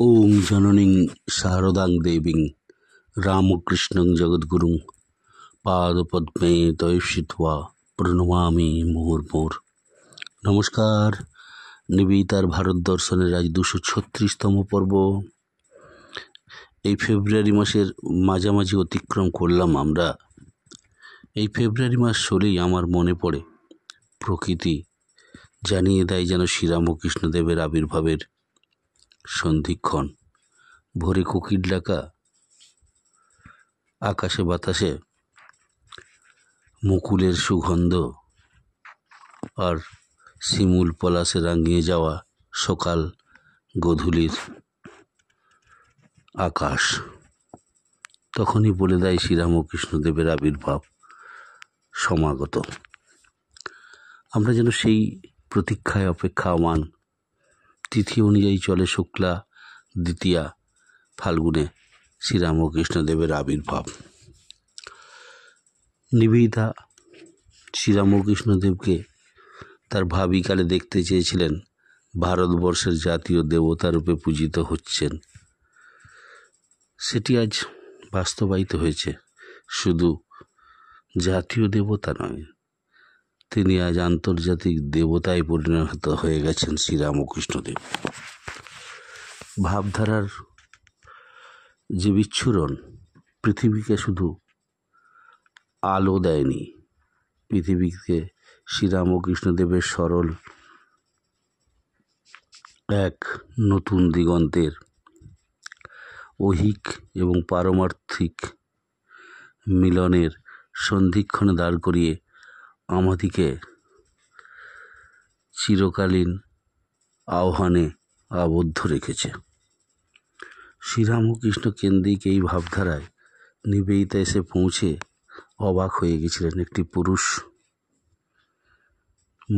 ওং জননীং শারদাং দেবীং রামকৃষ্ণং জগদ্গুরুং পাদপদ্মে তয়সিত্বা প্রণমামি মুহুর্মুহুঃ। নমস্কার। নিবেদিতার ভারত দর্শনের আজ 236তম পর্ব। এই ফেব্রুয়ারি মাসের মাঝামাঝি অতিক্রম করলাম আমরা। এই ফেব্রুয়ারি মাস হলেই আমার মনে পড়ে প্রকৃতি জানিয়ে দেয় যেন শ্রীরামকৃষ্ণদেবের আবির্ভাবের সন্ধিক্ষণ। ভোরে কোকিল ডাকা, আকাশে বাতাসে মুকুলের সুগন্ধ, আর শিমুল পলাশে রাঙিয়ে যাওয়া সকাল গোধূলির আকাশ তখনই বলে দেয় শ্রীরামকৃষ্ণদেবের আবির্ভাব সমাগত। আমরা যেন সেই প্রতীক্ষায় অপেক্ষামান। তিথি অনুযায়ী চলে শুক্লা দ্বিতীয়া ফাল্গুনে শ্রীরামকৃষ্ণদেবের আবির্ভাব। নিবেদিতা শ্রীরামকৃষ্ণদেবকে তার ভাবিকালে দেখতে চেয়েছিলেন ভারতবর্ষের জাতীয় দেবতা রূপে পূজিত হচ্ছেন। সেটি আজ বাস্তবায়িত হয়েছে। শুধু জাতীয় দেবতা নয়, তিনি আজ আন্তর্জাতিক দেবতায় পরিণত হয়ে গেছেন শ্রীরামকৃষ্ণদেব। ভাবধারার যে বিচ্ছুরণ পৃথিবীকে শুধু আলো দেয়নি, পৃথিবীকে শ্রীরামকৃষ্ণদেবের সরল এক নতুন দিগন্তের ঐহিক এবং পারমার্থিক মিলনের সন্ধিক্ষণে দাঁড় করিয়ে আমাদিকে চিরকালীন আহ্বানে আবদ্ধ রেখেছে। শ্রীরামকৃষ্ণ কেন্দ্রিক এই ভাবধারায় নিবেদিতা এসে পৌঁছে অবাক হয়ে গেছিলেন। একটি পুরুষ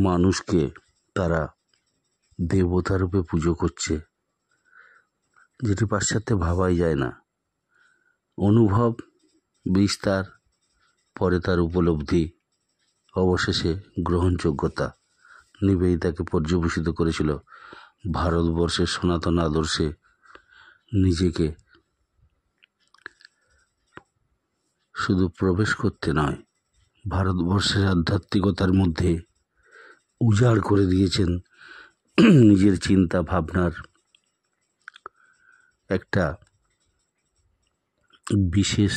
মানুষকে তারা দেবতা রূপে পুজো করছে, যেটি পাশ্চাত্যে ভাবাই যায় না। অনুভব, বিস্তার, পরে তার উপলব্ধি, অবশেষে গ্রহণযোগ্যতা নিবেদিতাকে পর্যবেসিত করেছিল ভারতবর্ষের সনাতন আদর্শে নিজেকে শুধু প্রবেশ করতে নয়, ভারতবর্ষের আধ্যাত্মিকতার মধ্যে উজাড় করে দিয়েছেন নিজের চিন্তা ভাবনার একটা বিশেষ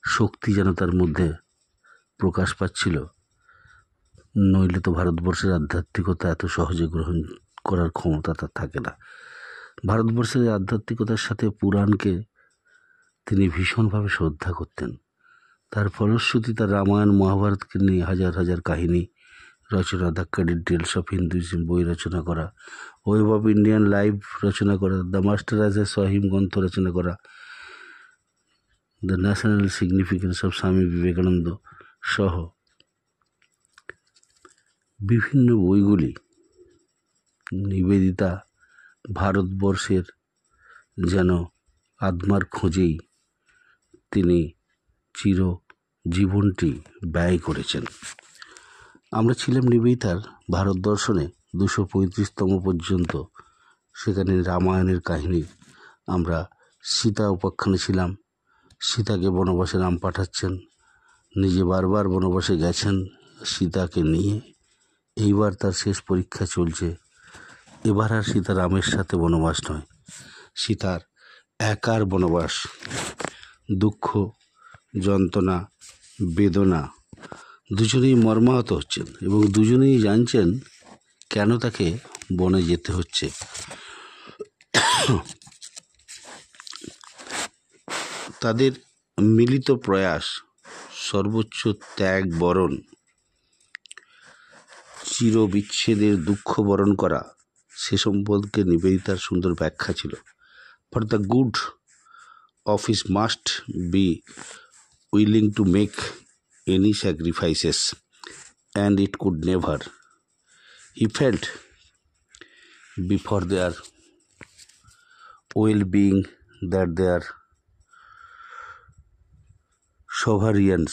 শক্তি যেন তার মধ্যে প্রকাশ পাচ্ছিল। নইলে তো ভারতবর্ষের আধ্যাত্মিকতা এত সহজে গ্রহণ করার ক্ষমতা তার থাকে না। ভারতবর্ষের আধ্যাত্মিকতার সাথে পুরাণকে তিনি ভীষণভাবে শ্রদ্ধা করতেন। তার ফলশ্রুতি তার রামায়ণ মহাভারতকে নিয়ে হাজার হাজার কাহিনী রচনা, দ্য ক্যাথিড্রালস অফ হিন্দুইজম বই রচনা করা, ওয়েব অফ ইন্ডিয়ান লাইফ রচনা করা, দ্য মাস্টার অ্যাজ এ সহিম গ্রন্থ রচনা করা, the national significance of Swami Vivekananda সহ বিভিন্ন বইগুলি নিবেদিতা ভারতবর্ষের যেন আত্মার খোঁজেই তিনি জীবনটি ব্যয় করেছেন। আমরা ছিলাম নিবেদিতার ভারত দর্শনে 235তম পর্যন্ত। সেখানে রামায়ণের কাহিনী, আমরা সীতা উপাখ্যানে ছিলাম। সীতাকে বনবাসে রাম পাঠাচ্ছেন, নিজে বারবার বনবাসে গেছেন সীতাকে নিয়ে। এইবার তার শেষ পরীক্ষা চলছে। এবার আর সীতা রামের সাথে বনবাস নয়, সীতার একার বনবাস। দুঃখ, যন্ত্রণা, বেদনা, দুজনেই মর্মাহত হচ্ছেন এবং দুজনেই জানছেন কেন তাকে বনে যেতে হচ্ছে। তাদের মিলিত প্রয়াস, সর্বোচ্চ ত্যাগ বরণ, চিরবিচ্ছেদের দুঃখ বরণ করা, সে সম্পর্কে নিবেদিতার সুন্দর ব্যাখ্যা ছিল। For the good of his must be willing to make any sacrifices, and it could never, he felt, before their well-being, that their sovereign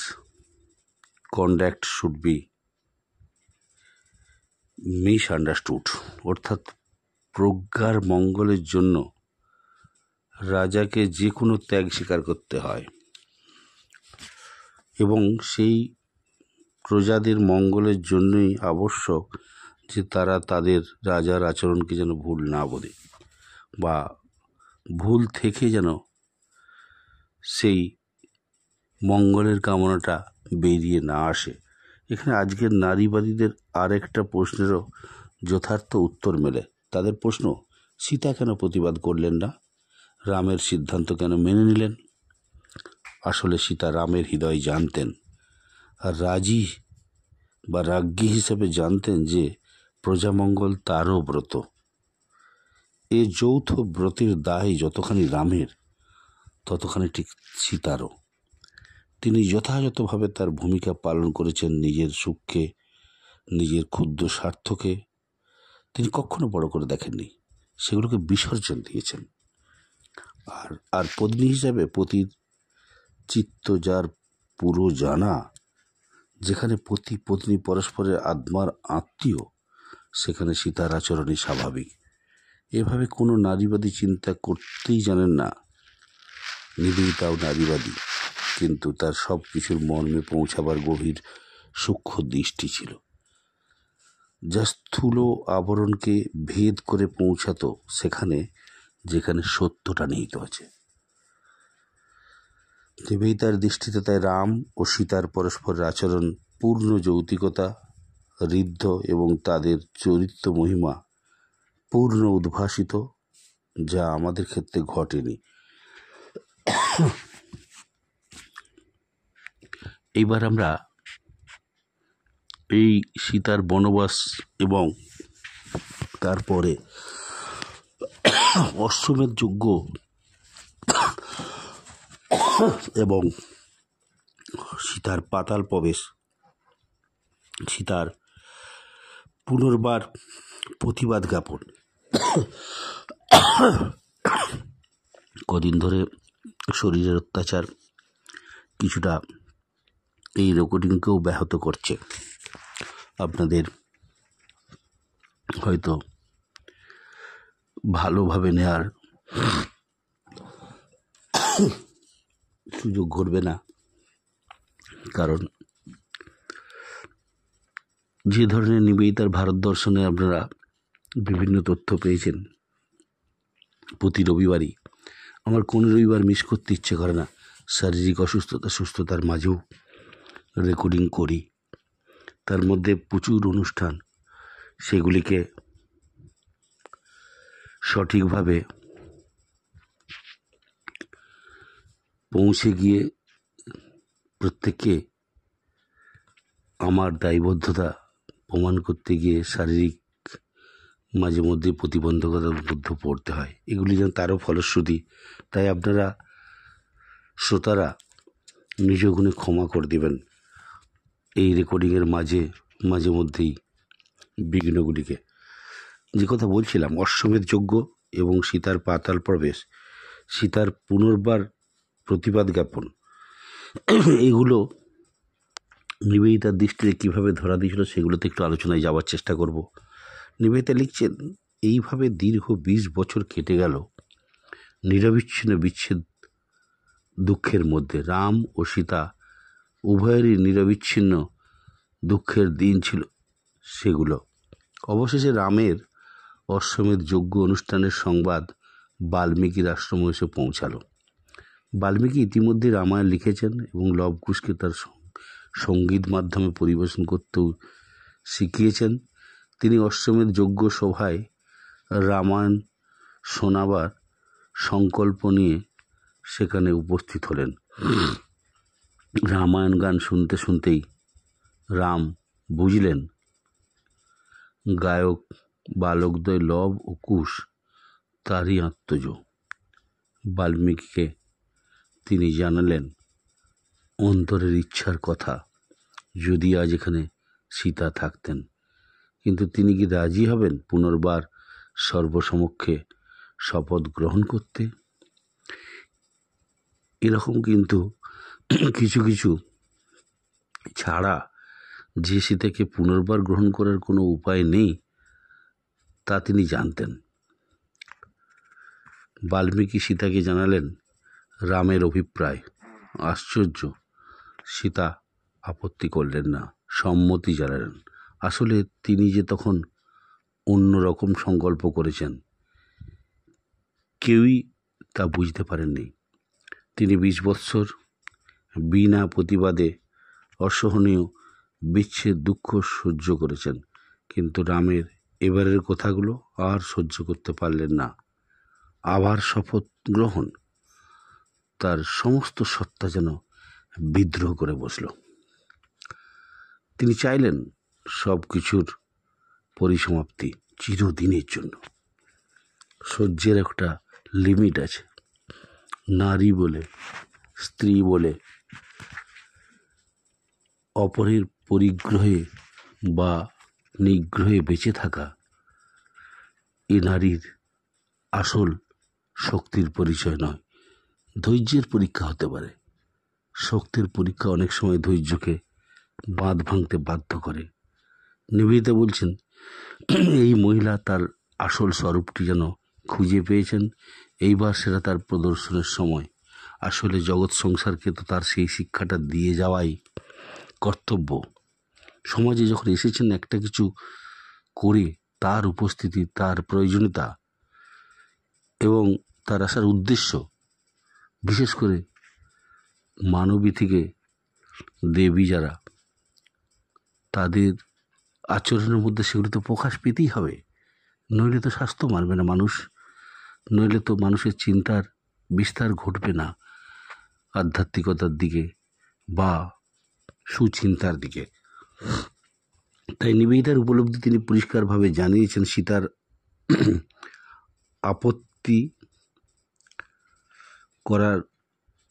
conduct should be misunderstood। অর্থাৎ প্রজ্ঞার মঙ্গলের জন্য রাজাকে যে কোনো ত্যাগ স্বীকার করতে হয় এবং সেই প্রজাদের মঙ্গলের জন্যই আবশ্যক যে তারা তাদের রাজার আচরণকে যেন ভুল না বলে বা ভুল থেকে যেন সেই মঙ্গলের কামনাটা বেরিয়ে না আসে। এখানে আজকের নারীবাদীদের আর একটা প্রশ্নেরও যথার্থ উত্তর মেলে। তাদের প্রশ্ন, সীতা কেন প্রতিবাদ করলেন না, রামের সিদ্ধান্ত কেন মেনে নিলেন? আসলে সীতা রামের হৃদয় জানতেন, আর রাজি বা রাজ্ঞী হিসেবে জানতেন যে প্রজামঙ্গল তারও ব্রত। এ যৌথ ব্রতের দায় যতখানি রামের, ততখানি ঠিক সীতারও। তিনি যথাযথভাবে তার ভূমিকা পালন করেছেন। নিজের সুখকে, নিজের ক্ষুদ্র স্বার্থকে তিনি কখনো বড় করে দেখেননি, সেগুলোকে বিসর্জন দিয়েছেন। আর পত্নী হিসাবে পতির চিত্ত যার পুরো জানা, যেখানে পতি পত্নী পরস্পরের আত্মার আত্মীয়, সেখানে সীতার আচরণই স্বাভাবিক। এভাবে কোনো নারীবাদী চিন্তা করতেই জানেন না। নিবেদিতাও নারীবাদী, কিন্তু তার সব কিছুর মর্মে পৌঁছাবার গভীর সূক্ষ্ম দৃষ্টি ছিল, যা স্থূল আবরণকে ভেদ করে পৌঁছাতো সেখানে যেখানে সত্যটা নিহিত আছে। নিবেদিতার দৃষ্টিতে তাই রাম ও সীতার পরস্পরের আচরণ পূর্ণ যৌক্তিকতা, ঋদ্ধ এবং তাদের চরিত্র মহিমা পূর্ণ উদ্ভাসিত, যা আমাদের ক্ষেত্রে ঘটেনি। এইবার আমরা এই সীতার বনবাস এবং তারপরে অশ্বমেধ যজ্ঞ এবং সীতার পাতাল প্রবেশ, সীতার পুনর্বার প্রতিবাদ জ্ঞাপন, কদিন ধরে শরীরের অত্যাচার কিছুটা এই রেকর্ডিংকেও ব্যাহত করছে। আপনাদের হয়তো ভালোভাবে নেয়ার সুযোগ ঘটবে না, কারণ যে ধরনের নিবেদিতার ভারত দর্শনে আপনারা বিভিন্ন তথ্য পেয়েছেন, প্রতি রবিবারই আমার কোনো রবিবার মিস করতে ইচ্ছে করে না। শারীরিক অসুস্থতা সুস্থতার মাঝেও রেকর্ডিং করি, তার মধ্যে প্রচুর অনুষ্ঠান, সেগুলিকে সঠিকভাবে পৌঁছে গিয়ে প্রত্যেককে আমার দায়বদ্ধতা প্রমাণ করতে গিয়ে শারীরিক মাঝে মধ্যে প্রতিবন্ধকতার মধ্যে পড়তে হয়। এগুলি যেন তারও ফলশ্রুতি। তাই আপনারা শ্রোতারা নিজ গুণে ক্ষমা করে দেবেন এই রেকর্ডিংয়ের মাঝে মধ্যেই বিঘ্নগুলিকে। যে কথা বলছিলাম, অশ্বমেধ যজ্ঞ এবং সীতার পাতাল প্রবেশ, সীতার পুনর্বার প্রতিবাদ জ্ঞাপন, এগুলো নিবেদিতার দৃষ্টিতে কীভাবে ধরা দিয়েছিল সেগুলোতে একটু আলোচনায় যাওয়ার চেষ্টা করব। নিবেদিতা লিখছেন, এইভাবে দীর্ঘ 20 বছর কেটে গেল নিরবিচ্ছিন্ন বিচ্ছেদ দুঃখের মধ্যে। রাম ও সীতা উভয়েরই নিরবিচ্ছিন্ন দুঃখের দিন ছিল সেগুলো। অবশেষে রামের অশ্বমেধ যজ্ঞ অনুষ্ঠানের সংবাদ বাল্মীকির আশ্রমে এসে পৌঁছালো। বাল্মীকি ইতিমধ্যে রামায়ণ লিখেছেন এবং লব কুশকে তার সঙ্গীত মাধ্যমে পরিবেশন করতেও শিখিয়েছেন। তিনি অশ্বমেধ যজ্ঞ সভায় রামায়ণ শোনাবার সংকল্প নিয়ে সেখানে উপস্থিত হলেন। রামায়ণ গান শুনতে শুনতেই রাম বুঝলেন গায়ক বালকদ্বয় লব ও কুশ তারই আত্মজ। বাল্মীকিকে তিনি জানালেন অন্তরের ইচ্ছার কথা, যদি আজ এখানে সীতা থাকতেন। কিন্তু তিনি কি রাজি হবেন পুনর্বার সর্বসমক্ষে শপথ গ্রহণ করতে? এরকম কিন্তু কিছু কিছু ছাড়া যে সীতাকে পুনর্বার গ্রহণ করার কোনো উপায় নেই, তা তিনি জানতেন। বাল্মীকি সীতাকে জানালেন রামের অভিপ্রায়। আশ্চর্য, সীতা আপত্তি করলেন না, সম্মতি জানালেন। আসলে তিনি যে তখন অন্যরকম সংকল্প করেছেন, কেউই তা বুঝতে পারেননি। তিনি 20 বৎসর বিনা প্রতিবাদে অসহনীয় বিচ্ছেদ দুঃখ সহ্য করেছেন, কিন্তু রামের এবারের কথাগুলো আর সহ্য করতে পারলেন না। আবার শপথ গ্রহণ, তার সমস্ত সত্তা যেন বিদ্রোহ করে বসল। তিনি চাইলেন সব কিছুর পরিসমাপ্তি চিরদিনের জন্য। সহ্যের একটা লিমিট আছে। নারী বলে, স্ত্রী বলে অপরের পরিগ্রহে বা নিগ্রহে বেঁচে থাকা এ নারীর আসল শক্তির পরিচয় নয়, ধৈর্যের পরীক্ষা হতে পারে। শক্তির পরীক্ষা অনেক সময় ধৈর্যকে বাঁধ ভাঙতে বাধ্য করে। নিবেদিতা বলছেন, এই মহিলা তার আসল স্বরূপটি যেন খুঁজে পেয়েছেন। এইবার সেটা তার প্রদর্শনের সময়। আসলে জগৎ সংসারকে তো তার সেই শিক্ষাটা দিয়ে যাওয়াই কর্তব্য। সমাজে যখন এসেছেন একটা কিছু করে, তার উপস্থিতি, তার প্রয়োজনীয়তা এবং তার আসার উদ্দেশ্য, বিশেষ করে মানবী থেকে দেবী যারা, তাদের আচরণের মধ্যে সেগুলো তো প্রকাশ পেতেই হবে। নইলে তো স্বাস্থ্য মানবে না মানুষ, নইলে তো মানুষের চিন্তার বিস্তার ঘটবে না আধ্যাত্মিকতার দিকে বা সুচিন্তার দিকে। তাই নিবেদিতার উপলব্ধি তিনি পরিষ্কারভাবে জানিয়েছেন। সীতার আপত্তি করার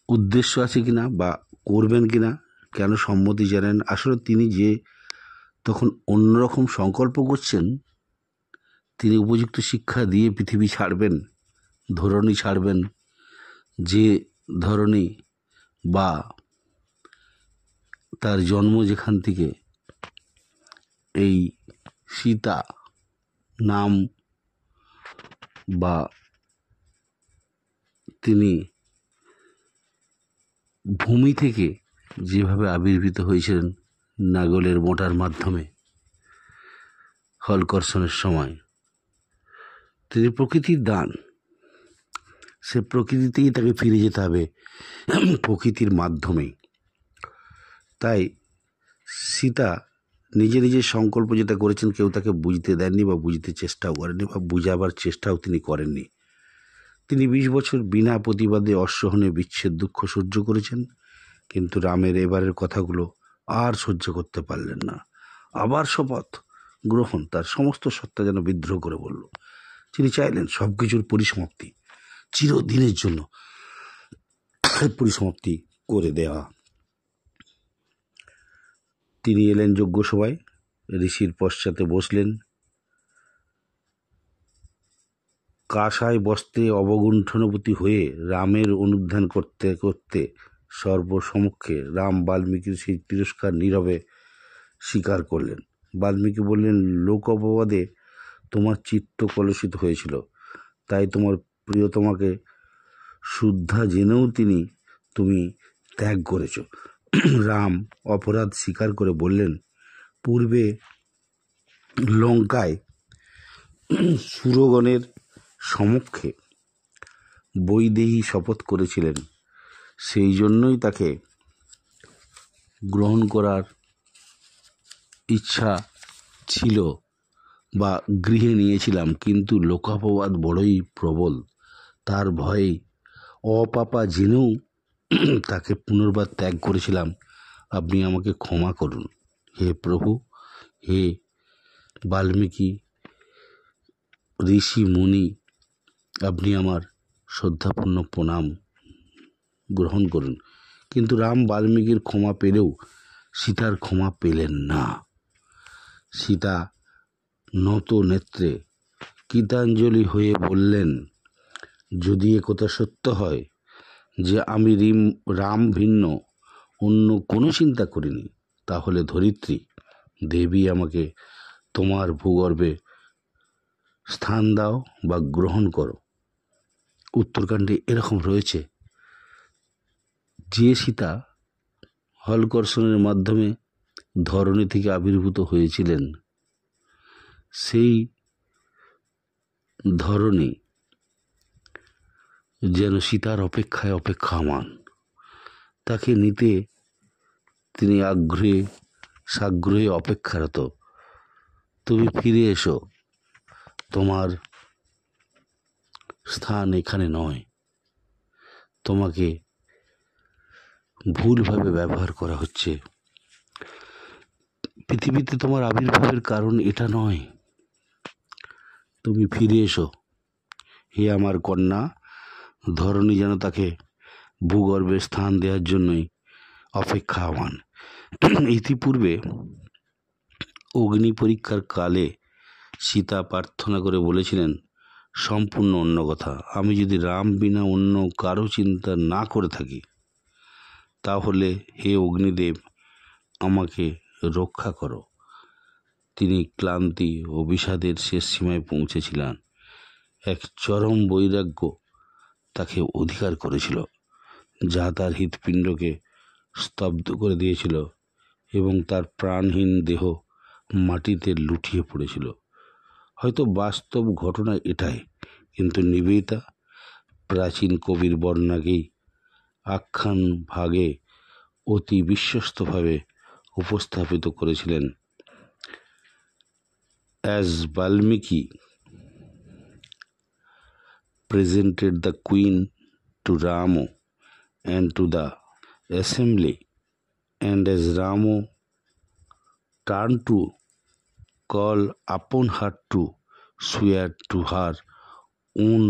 উদ্দেশ্য আছে কিনা বা করবেন কিনা, কেন সম্মতি জানেন। আসলে তিনি যে তখন অন্যরকম সংকল্প করছেন, তিনি উপযুক্ত শিক্ষা দিয়ে পৃথিবী ছাড়বেন, ধরণী ছাড়বেন। যে ধরণী বা তার জন্ম যেখান থেকে এই সীতা নাম বা তিনি ভূমি থেকে যেভাবে আবির্ভূত হয়েছিলেন নাগলের মোটার মাধ্যমে হলকর্ষণের সময়, তিনি প্রকৃতির দান। সে প্রকৃতিতেই তাকে ফিরে যেতে হবে, প্রকৃতির মাধ্যমেই। তাই সীতা নিজে নিজের সংকল্প যেটা করেছেন, কেউ তাকে বুঝতে দেননি বা বুঝতে চেষ্টাও করেননি বা বুঝাবার চেষ্টাও তিনি করেননি। তিনি 20 বছর বিনা প্রতিবাদে অসহনীয় বিচ্ছেদ দুঃখ সহ্য করেছেন, কিন্তু রামের এবারের কথাগুলো আর সহ্য করতে পারলেন না। আবার শপথ গ্রহণ, তার সমস্ত সত্তা যেন বিদ্রোহ করে বলল। তিনি চাইলেন সব কিছুর পরিসমাপ্তি, চিরদিনের জন্য পরিসমাপ্তি করে দেওয়া। তিনি এলেন যজ্ঞসভায়, ঋষির পশ্চাতে বসলেন। কাষায় বস্ত্রে অবগুণ্ঠনবতী হয়ে রামের অনুধ্যান করতে করতে সর্বসমক্ষে রাম বাল্মীকির সেই তিরস্কার নীরবে স্বীকার করলেন। বাল্মীকি বললেন, লোক অপবাদে তোমার চিত্ত কলুষিত হয়েছিল, তাই তোমার প্রিয়তমাকে শুদ্ধা জেনেও তুমি ত্যাগ করেছ। রাম অপরাধ স্বীকার করে বললেন, পূর্বে লঙ্কায় সুরগণের সমক্ষে বৈদেহী শপথ করেছিলেন, সেই জন্যই তাকে গ্রহণ করার ইচ্ছা ছিল বা গৃহে নিয়েছিলাম, কিন্তু লোকাপবাদ বড়ই প্রবল, তার ভয়ে অপাপা জেনেও তাকে পুনর্বার ত্যাগ করেছিলাম। আপনি আমাকে ক্ষমা করুন হে প্রভু, হে বাল্মীকি ঋষি মুনি, আপনি আমার শ্রদ্ধাপূর্ণ প্রণাম গ্রহণ করুন। কিন্তু রাম বাল্মীকির ক্ষমা পেলেও সীতার ক্ষমা পেলেন না। সীতা নত নেত্রে কৃতাঞ্জলি হয়ে বললেন, যদি একথা সত্য হয় যে আমি রাম ভিন্ন অন্য কোনো চিন্তা করিনি, তাহলে ধরিত্রী দেবী আমাকে তোমার ভূগর্ভে স্থান দাও বা গ্রহণ করো। উত্তরকাণ্ডে এরকম রয়েছে যে সীতা হলকর্ষণের মাধ্যমে ধরণী থেকে আবির্ভূত হয়েছিলেন, সেই ধরণী যেন সীতার অপেক্ষায় অপেক্ষামান। তাকে নিতে তিনি সাগ্রহে অপেক্ষারত। তুমি ফিরে এসো, তোমার স্থান এখানে নয়, তোমাকে ভুলভাবে ব্যবহার করা হচ্ছে। পৃথিবীতে তোমার আবির্ভাবের কারণ এটা নয়, তুমি ফিরে এসো হে আমার কন্যা। ধরণী যেন তাকে ভূগর্ভে স্থান দেওয়ার জন্যই অপেক্ষামান। ইতিপূর্বে অগ্নি পরীক্ষার কালে সীতা প্রার্থনা করে বলেছিলেন সম্পূর্ণ অন্য কথা। আমি যদি রাম বিনা অন্য কারো চিন্তা না করে থাকি, তাহলে হে অগ্নিদেব আমাকে রক্ষা করো। তিনি ক্লান্তি ও বিষাদের শেষ সীমায় পৌঁছেছিলেন। এক চরম বৈরাগ্য তাকে অধিকার করেছিল, যা তার হৃৎপিণ্ডকে স্তব্ধ করে দিয়েছিল এবং তার প্রাণহীন দেহ মাটিতে লুটিয়ে পড়েছিল। হয়তো বাস্তব ঘটনা এটাই, কিন্তু নিবেদিতা প্রাচীন কবির বর্ণনাকেই আখ্যান ভাগে অতি বিশ্বস্তভাবে উপস্থাপিত করেছিলেন। As Valmiki presented the queen to Rama and to the assembly, and as Rama turned to call upon her to swear to her own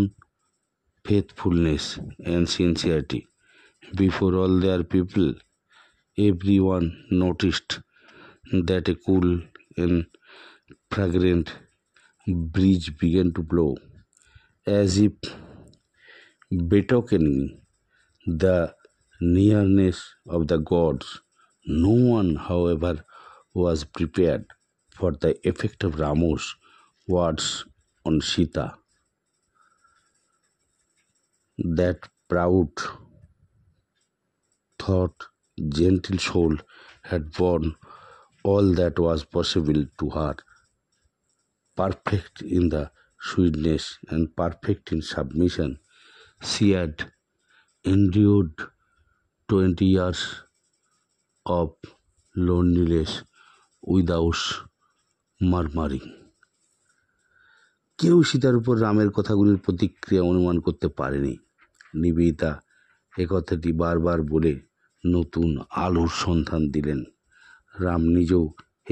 faithfulness and sincerity before all their people, everyone noticed that a cool and fragrant breeze began to blow, as if betokening the nearness of the gods. No one, however, was prepared for the effect of Rama's words on Sita. That proud, thought, gentle soul had borne all that was possible to her, perfect in the sweetness and perfect in submission. She had endured 20 years of loneliness without murmuring. কেউ সীতার উপর রামের কথাগুলির প্রতিক্রিয়া অনুমান করতে পারেনি। নিবেদিতা একথাটি বারবার বলে নতুন আলোর সন্ধান দিলেন। রাম নিজেও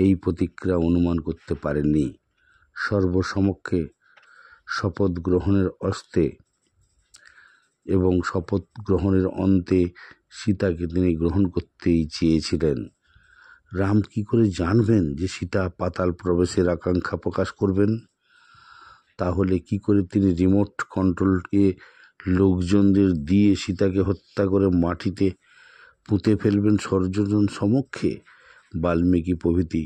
এই প্রতিক্রিয়া অনুমান করতে পারেননি। সর্বসমক্ষে শপথ গ্রহণের অস্তে এবং শপথ গ্রহণের অন্তে সীতাকে তিনি গ্রহণ করতেই চেয়েছিলেন। রাম কি করে জানবেন যে সীতা পাতাল প্রবেশের আকাঙ্ক্ষা প্রকাশ করবেন? তাহলে কি করে তিনি রিমোট কন্ট্রোলকে লোকজনদের দিয়ে সীতাকে হত্যা করে মাটিতে পুঁতে ফেলবেন সর্বজন সমক্ষে, বাল্মীকি প্রভৃতি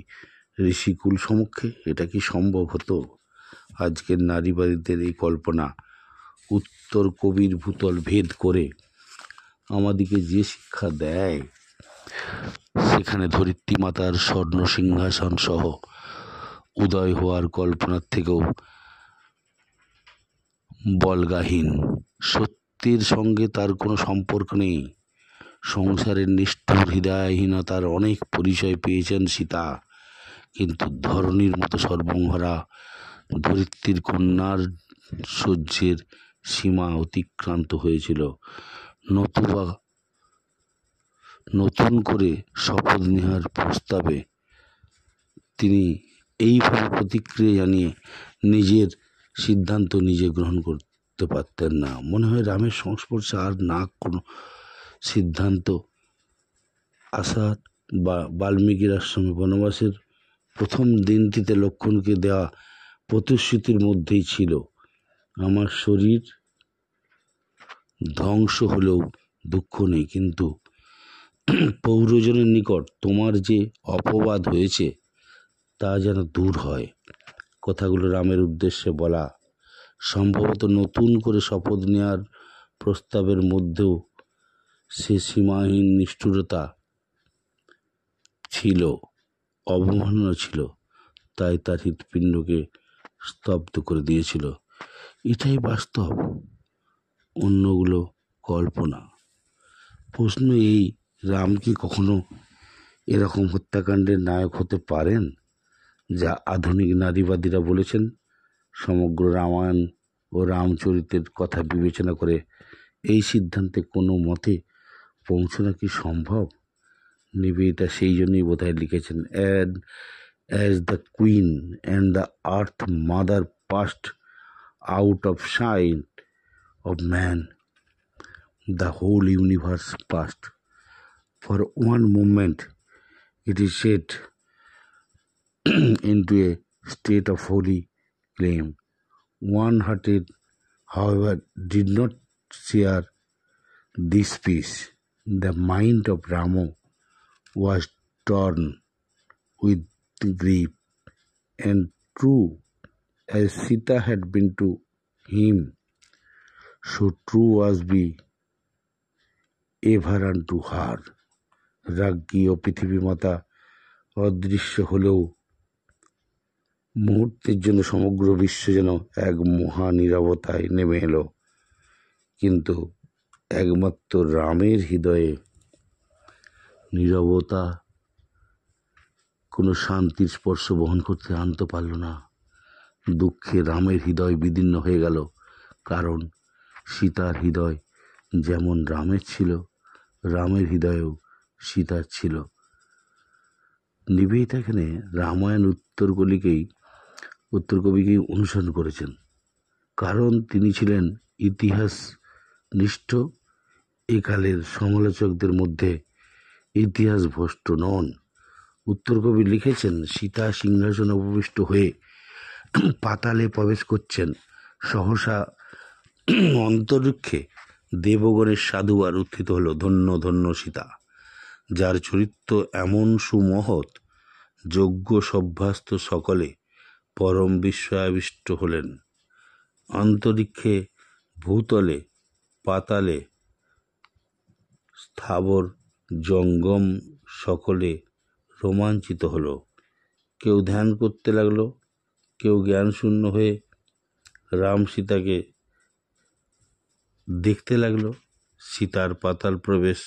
ঋষিকুল সমক্ষে? এটা কি সম্ভব হতো? আজকের নারীবাদীদের এই কল্পনা উত্তর কবির ভূতল ভেদ করে আমাদিকে যে শিক্ষা দেয়, সেখানে ধরিত্রী মাতার স্বর্ণ সিংহাসন সহ উদয় হওয়ার কল্পনার থেকেও বলগাহীন। সত্যের সঙ্গে তার কোনো সম্পর্ক নেই। সংসারের নিষ্ঠুর হৃদয়হীনতার অনেক পরিচয় পেয়েছেন সীতা, কিন্তু ধরণীর মতো সর্বমহারা ধরিত্রীর কন্যার সহ্যের সীমা অতিক্রান্ত হয়েছিল। নতুবা নতুন করে শপথ নেওয়ার প্রস্তাবে তিনি এইভাবে প্রতিক্রিয়া জানিয়ে নিজের সিদ্ধান্ত নিজে গ্রহণ করতে পারতেন না। মনে হয় রামের সংস্পর্শে আর না কোনো সিদ্ধান্ত আসার বা বাল্মীকির আশ্রমে বনবাসের প্রথম দিনটিতে লক্ষ্মণকে দেওয়া প্রতিশ্রুতির মধ্যেই ছিল, আমার শরীর ধ্বংস হলেও দুঃখ নেই, কিন্তু পৌরজনের নিকট তোমার যে অপবাদ হয়েছে তা যেন দূর হয়। কথাগুলো রামের উদ্দেশ্যে বলা সম্ভবত নতুন করে শপথ নেওয়ার প্রস্তাবের মধ্যেও সে সীমাহীন নিষ্ঠুরতা ছিল, অবমাননা ছিল, তাই তার হৃৎপিণ্ডকে স্তব্ধ করে দিয়েছিল। এটাই বাস্তব, অন্যগুলো কল্পনা। প্রশ্ন এই, রাম কি কখনো এরকম হত্যাকাণ্ডের নায়ক হতে পারেন যা আধুনিক নারীবাদীরা বলেছেন? সমগ্র রামায়ণ ও রামচরিতের কথা বিবেচনা করে এই সিদ্ধান্তে কোনো মতে পৌঁছানো কি সম্ভব? নিবেদিতা সেই জন্যই বোধহয় লিখেছেন, and as the queen and the earth mother passed out of sight of man, the whole universe passed. For one moment it is set into a state of holy flame. One-hearted, however, did not share this peace. The mind of Rama was torn with grief, and true as Sita had been to him, so true was be ever unto her. রাজ্ঞী ও পৃথিবী মাতা অদৃশ্য হলেও মুহূর্তের জন্য সমগ্র বিশ্ব যেন এক মহা নীরবতায় নেমে এলো। কিন্তু একমাত্র রামের হৃদয়ে নীরবতা কোনো শান্তির স্পর্শ বহন করতে আনতে পারল না। দুঃখে রামের হৃদয় বিদীর্ণ হয়ে গেল, কারণ সীতার হৃদয় যেমন রামের ছিল, রামের হৃদয়েও সীতার ছিল। নিবেদিতা এখানে রামায়ণ উত্তর কবিকেই অনুসরণ করেছেন, কারণ তিনি ছিলেন ইতিহাস নিষ্ঠ। একালের সমালোচকদের মধ্যে ইতিহাস ভ্রষ্ট নন। উত্তর কবি লিখেছেন, সীতা সিংহাসনে উপবিষ্ট হয়ে পাতালে প্রবেশ করছেন। সহসা অন্তরিক্ষে দেবগণের সাধুবার উত্থিত হলো, ধন্য ধন্য সীতা, যার চরিত্র এমন সুমহৎ, যোগ্য সভ্যাস্ত সকলে পরম বিস্ময়াবিষ্ট হলেন। অন্তরিক্ষে, ভূতলে, পাতালে, স্থাবর জঙ্গম সকলে রোমাঞ্চিত হলো। কেউ ধ্যান করতে লাগলো, কেউ জ্ঞান শূন্য হয়ে রাম সীতাকে দেখতে লাগলো। সীতার পাতাল প্রবেশ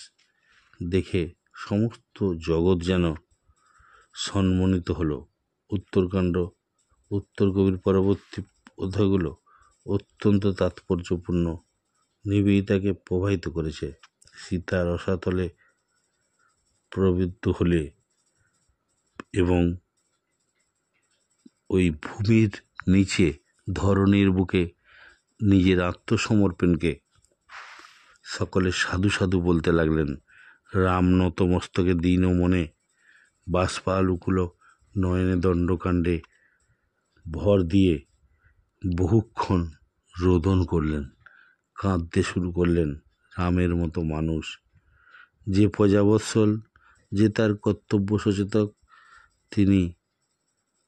দেখে সমস্ত জগৎ যেন সম্মোহিত হলো। উত্তর কবির পরবর্তী অধ্যায়গুলো অত্যন্ত তাৎপর্যপূর্ণ, নিবেদিতাকে প্রভাবিত করেছে। সীতা রসাতলে প্রবৃত্ত হলে এবং ওই ভূমির নিচে ধরণীর বুকে নিজের আত্মসমর্পণকে সকলে সাধু সাধু বলতে লাগলেন। রাম নত মস্তকে দীন মনে বাষ্পালুকুল নয়নে দণ্ডকাণ্ডে ভর দিয়ে বহুক্ষণ রোদন করলেন, কাঁদতে শুরু করলেন। রামের মতো মানুষ, যে প্রজাবৎসল, যে তার কর্তব্য সচেতক, তিনি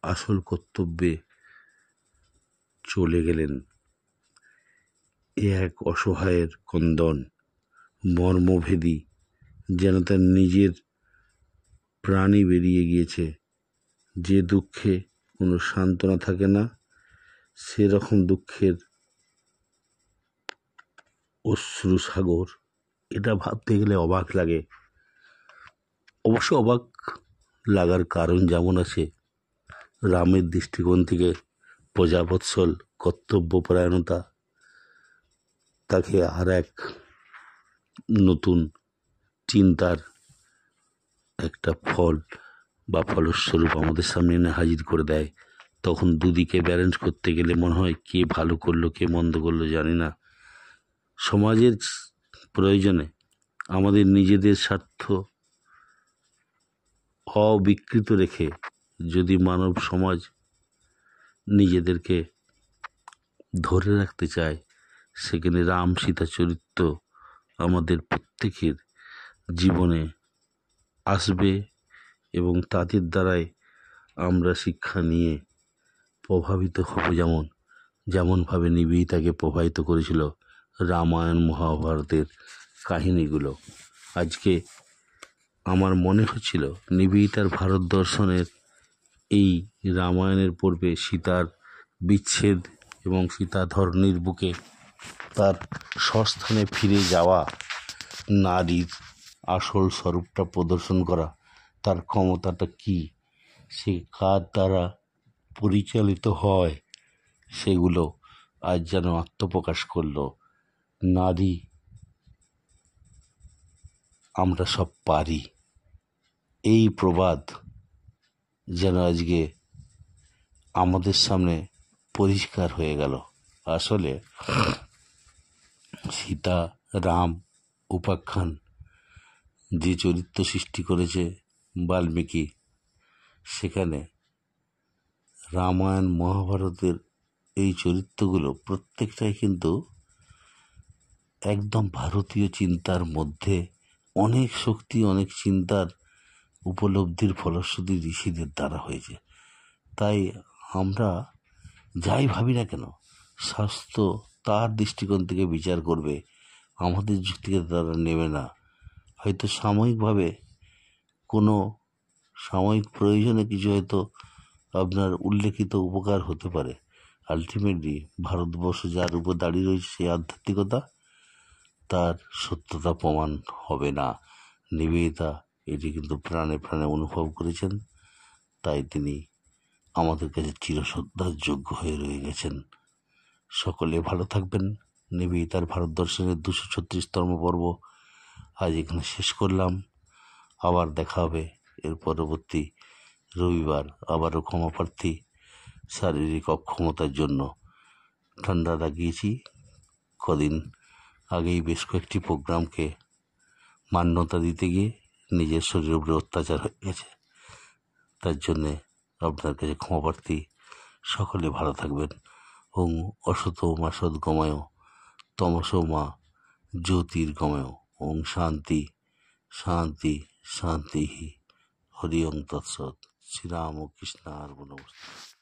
আসল কর্তব্যে চলে গেলেন। এ এক অসহায়ের ক্রন্দন, মর্মভেদী, যেন তার নিজের প্রাণই বেরিয়ে গিয়েছে। যে দুঃখে কোনো সান্ত্বনা থাকে না, সেরকম দুঃখের অশ্রু সাগর। এটা ভাবতে গেলে অবাক লাগে। অবশ্য অবাক লাগার কারণ যেমন আছে, রামের দৃষ্টিকোণ থেকে প্রজাবৎসল কর্তব্যপরায়ণতা তাকে আর এক নতুন চিন্তার একটা ফল বা ফলস্বরূপ আমাদের সামনে এনে হাজির করে দেয়। তখন দুদিকে ব্যালেন্স করতে গেলে মনে হয় কে ভালো করলো কে মন্দ করলো জানি না। সমাজের প্রয়োজনে আমাদের নিজেদের স্বার্থ অবিকৃত রেখে যদি মানব সমাজ নিজেদেরকে ধরে রাখতে চায়, সেখানে রাম সীতা চরিত্র আমাদের প্রত্যেকের জীবনে আসবে এবং তাদের দ্বারাই আমরা শিক্ষা নিয়ে প্রভাবিত হব। যেমন যেমনভাবে নিবেদিতাকে প্রভাবিত করেছিল রামায়ণ মহাভারতের কাহিনীগুলো। আজকে আমার মনে হচ্ছিল নিবেদিতার ভারত দর্শনের এই রামায়ণের পর্বে সীতার বিচ্ছেদ এবং সীতা ধরণীর বুকে তার স্বস্থানে ফিরে যাওয়া, নারীর আসল স্বরূপটা প্রদর্শন করা, তার ক্ষমতাটা কী, সে কার দ্বারা পরিচালিত হয়, সেগুলো আজ যেন আত্মপ্রকাশ করলো। নারী আমরা সব পারি, এই প্রবাদ যেন আজকে আমাদের সামনে পরিষ্কার হয়ে গেল। আসলে সীতা রাম উপাখ্যান যে চরিত্র সৃষ্টি করেছে বাল্মীকি, সেখানে রামায়ণ মহাভারতের এই চরিত্রগুলো প্রত্যেকটাই কিন্তু একদম ভারতীয় চিন্তার মধ্যে অনেক শক্তি, অনেক চিন্তার উপলব্ধির ফলশ্রুতি ঋষিদের দ্বারা হয়েছে। তাই আমরা যাই ভাবি না কেন, শাস্ত্র তার দৃষ্টিকোণ থেকে বিচার করবে, আমাদের যুক্তিকে তারা নেবে না। হয়তো সাময়িকভাবে কোনো সাময়িক প্রয়োজনে কিছু হয়তো আপনার উল্লেখিত উপকার হতে পারে, আলটিমেটলি ভারতবর্ষ যার উপর দাঁড়িয়ে রয়েছে সেই আধ্যাত্মিকতা, তার সত্যতা প্রমাণ হবে না। নিবেদিতা এটি কিন্তু প্রাণে প্রাণে অনুভব করেছেন, তাই তিনি আমাদের কাছে চিরশ্রদ্ধার যোগ্য হয়ে রয়ে গেছেন। সকলে ভালো থাকবেন। নিবেদিতার ভারত দর্শনের 236তম পর্ব আজ এখানে শেষ করলাম। আবার দেখা হবে এর পরবর্তী রবিবার। আবারও ক্ষমাপ্রার্থী, শারীরিক অক্ষমতার জন্য ঠান্ডা লাগিয়েছি। কদিন আগেই বেশ কয়েকটি প্রোগ্রামকে মান্যতা দিতে গিয়ে নিজের শরীরের উপরে অত্যাচার হয়ে গেছে, তার জন্যে আপনার কাছে ক্ষমাপ্রার্থী। সকলে ভালো থাকবেন। ওং অসতো মা সদ্গময় তমসো মা জ্যোতির্গময়। ওং শান্তি শান্তি শান্তি। হরি ওং তৎসৎ। শ্রীরাম ও কৃষ্ণার্পণমস্তু।